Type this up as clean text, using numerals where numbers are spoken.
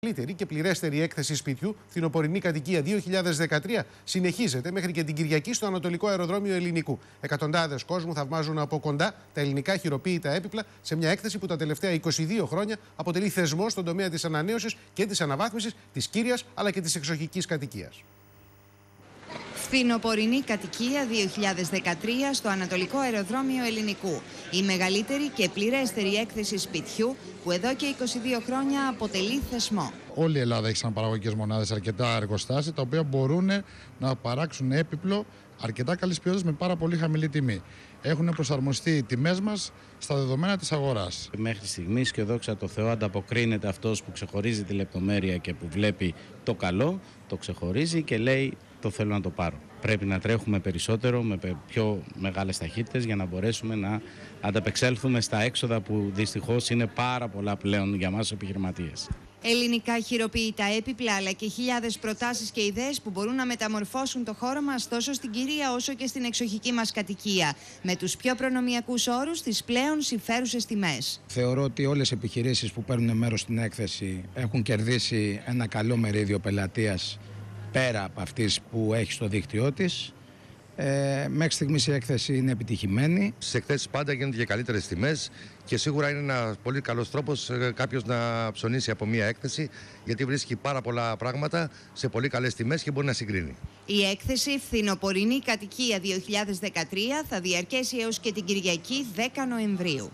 Καλύτερη και πληρέστερη έκθεση σπιτιού, φθινοπορεινή κατοικία 2013, συνεχίζεται μέχρι και την Κυριακή στο Ανατολικό Αεροδρόμιο Ελληνικού. Εκατοντάδες κόσμου θαυμάζουν από κοντά τα ελληνικά χειροποίητα έπιπλα σε μια έκθεση που τα τελευταία 22 χρόνια αποτελεί θεσμό στον τομέα της ανανέωσης και της αναβάθμισης της κύριας αλλά και της εξοχικής κατοικίας. Φθινοπορεινή κατοικία 2013 στο Ανατολικό Αεροδρόμιο Ελληνικού. Η μεγαλύτερη και πληρέστερη έκθεση σπιτιού που εδώ και 22 χρόνια αποτελεί θεσμό. Όλη η Ελλάδα έχει σαν παραγωγικές μονάδες αρκετά εργοστάσια τα οποία μπορούν να παράξουν έπιπλο αρκετά καλής ποιότητας με πάρα πολύ χαμηλή τιμή. Έχουν προσαρμοστεί οι τιμές μας στα δεδομένα της αγοράς. Μέχρι στιγμής και δόξα τω Θεώ ανταποκρίνεται αυτός που ξεχωρίζει τη λεπτομέρεια και που βλέπει το καλό, το ξεχωρίζει και λέει το θέλω να το πάρω. Πρέπει να τρέχουμε περισσότερο με πιο μεγάλες ταχύτητες για να μπορέσουμε να ανταπεξέλθουμε στα έξοδα που δυστυχώς είναι πάρα πολλά πλέον για μας επιχειρηματίες. Ελληνικά χειροποίητα έπιπλα αλλά και χιλιάδες προτάσεις και ιδέες που μπορούν να μεταμορφώσουν το χώρο μας τόσο στην κυρία όσο και στην εξοχική μας κατοικία. Με τους πιο προνομιακούς όρους στις πλέον συμφέρουσες τιμές. Θεωρώ ότι όλες οι επιχειρήσεις που παίρνουν μέρος στην έκθεση έχουν κερδίσει ένα καλό μερίδιο πελατείας πέρα από αυτής που έχει στο δίκτυό της. Μέχρι στιγμής η έκθεση είναι επιτυχημένη. Στις εκθέσεις πάντα γίνονται και καλύτερες τιμές και σίγουρα είναι ένας πολύ καλός τρόπος κάποιος να ψωνίσει από μία έκθεση, γιατί βρίσκει πάρα πολλά πράγματα σε πολύ καλές τιμές και μπορεί να συγκρίνει. Η έκθεση Φθινοπορεινή κατοικία 2013 θα διαρκέσει έως και την Κυριακή 10 Νοεμβρίου.